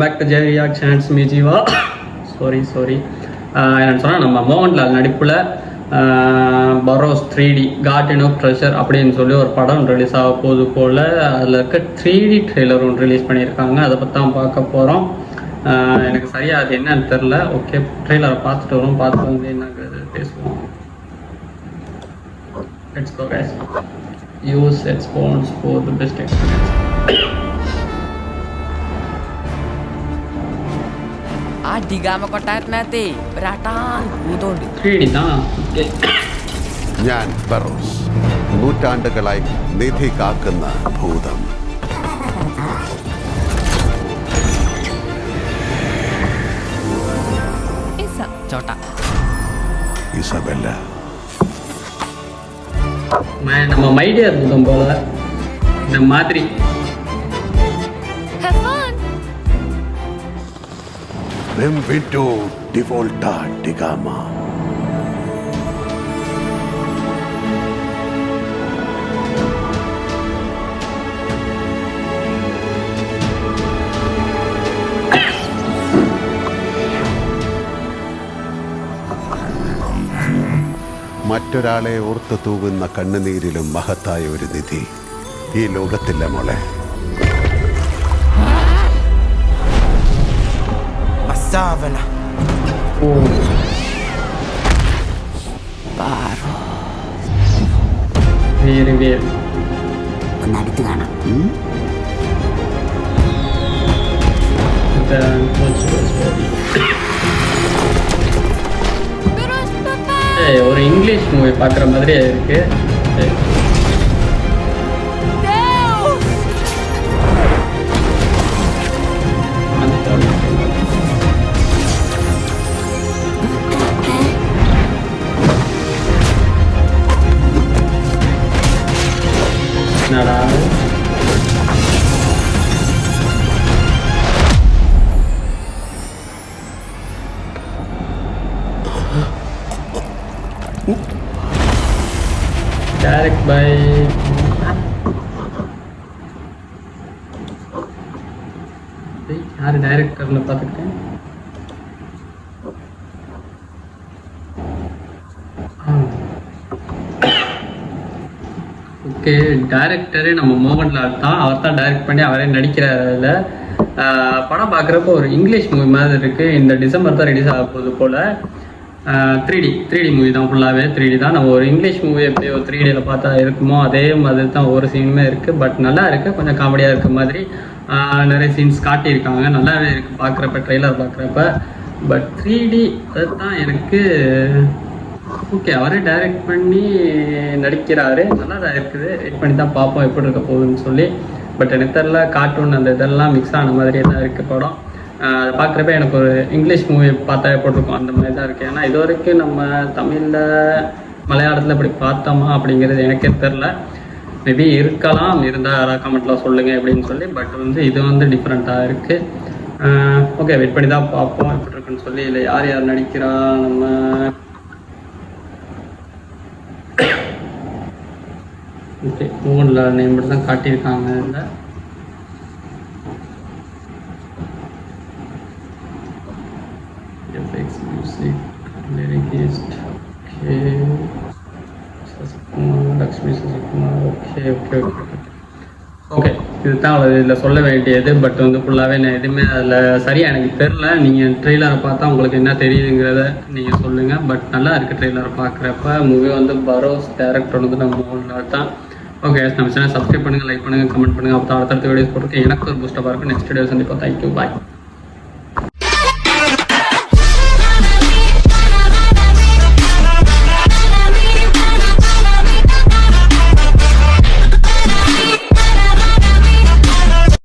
Welcome back to J reactions me Jeeva. Sorry என்னென்னு சொன்னால் நம்ம மோகன்லால் நடிப்பில் burrows 3D garden of treasure அப்படின்னு சொல்லி ஒரு படம் ரிலீஸ் ஆக போது போல் அதில் இருக்க 3D ட்ரெய்லர் ஒன்று ரிலீஸ் பண்ணியிருக்காங்க. அதை பற்றி தான் பார்க்க போகிறோம். எனக்கு சரியாக அது என்னன்னு தெரில. ஓகே, ட்ரெய்லரை பார்த்துட்டு வரோம், பார்த்து வந்து என்னங்கிறது பேசுவோம். Let's go guys. Use headphones for the best experience. അടികാമ കൊട്ടാരത്തിനകത്തെ ഒരാട്ടാൻ ഭൂതമുണ്ട്. 3D தான். ഞാൻ ബറോസ്, നൂറ്റാണ്ടുകളായി നിധി കാക്കുന്ന ഭൂതം. ചോട്ട ഇസബെല്ല. நம்ம மைடியா பூதம் போல இந்த மாதிரி. Benvenuto di volta di Gama. മറ്റൊരാളെ ഓർത്ത് തൂകുന്ന കണ്ണുനീരിലും മഹത്തായ ഒരു നിധി ഈ ലോകത്തില്ല മോളെ. Savana. Baro. Very. ഒന്ന് അടുത്ത് കാണാം. ஒரு இங்கிலீஷ் மூவி பார்க்குற மாதிரியே இருக்கு. என்னடா டைரக்ட் பை யார் டைரக்டர்னு பார்த்துக்கிட்டேன். ஓகே, டைரக்டரே நம்ம மோகன்லால் தான். அவர் தான் டைரக்ட் பண்ணி அவரே நடிக்கிறார். அதில் படம் பார்க்குறப்போ ஒரு இங்கிலீஷ் மூவி மாதிரி இருக்குது. இந்த டிசம்பர் தான் ரிலீஸ் ஆக போகுது போல். 3D மூவி தான், ஃபுல்லாகவே 3D தான். நம்ம ஒரு இங்கிலீஷ் மூவி எப்படி ஒரு 3Dயில் பார்த்தா இருக்குமோ அதே மாதிரி தான் ஒவ்வொரு சீனுமே இருக்குது. பட் நல்லா இருக்குது, கொஞ்சம் காமெடியாக இருக்க மாதிரி நிறைய சீன்ஸ் காட்டியிருக்காங்க. நல்லாவே இருக்குது பார்க்குறப்ப, ட்ரெய்லர் பார்க்குறப்ப. பட் 3D அதுதான் எனக்கு ஓகே. அவரே டைரக்ட் பண்ணி நடிக்கிறாரு, நல்லா தான் இருக்குது. வெயிட் பண்ணி தான் பார்ப்போம் எப்படி இருக்க போகுதுன்னு சொல்லி. பட் எனக்கு தெரில, கார்ட்டூன் அந்த இதெல்லாம் மிக்ஸ் ஆன மாதிரியே தான் இருக்குது படம். அதை பார்க்குறப்ப எனக்கு ஒரு இங்கிலீஷ் மூவி பார்த்தா போட்டிருக்கோம் அந்த மாதிரி தான் இருக்குது. ஏன்னா இது வரைக்கும் நம்ம தமிழில் மலையாளத்தில் இப்படி பார்த்தோமா அப்படிங்கிறது எனக்கே தெரில. மேபி இருக்கலாம், இருந்தால் யாராவது கமெண்ட்டில் சொல்லுங்கள் அப்படின்னு சொல்லி. பட் வந்து இது வந்து டிஃப்ரெண்ட்டாக இருக்குது. ஓகே, வெயிட் பண்ணி தான் பார்ப்போம் எப்படி இருக்குன்னு சொல்லி. இல்லை யார் நடிக்கிறா, நம்ம ஓகே மோகன்லால் நேம் மட்டும் தான் காட்டியிருக்காங்க. இதில் FX music lyricist okay Sasikumar, Lakshmi Sasikumar. Okay இதுதான் இதில் சொல்ல வேண்டியது. பட் வந்து ஃபுல்லாகவே நான் எதுவுமே அதில் சரியாக எனக்கு தெரில. நீங்கள் ட்ரெய்லரை பார்த்தா உங்களுக்கு என்ன தெரியுதுங்கிறத நீங்கள் சொல்லுங்கள். பட் நல்லா இருக்குது ட்ரெய்லரை பார்க்குறப்ப. மூவி வந்து பரோஸ், டேரக்டர் வந்து நம்ம மோகன்லால் தான். ஓகே, நம்ம சேனல் சப்ஸ்கிரைப் பண்ணுங்கள், லைக் பண்ணுங்கள், கமெண்ட் பண்ணுங்கள். அப்போ அடுத்தடுத்த வீடியோஸ் போட்டுருக்கு எனக்கு ஒரு பூஸ்டப்பாக இருக்கும். நெக்ஸ்ட் வீடியோ சந்திப்போம். தேங்க்யூ, பாய்.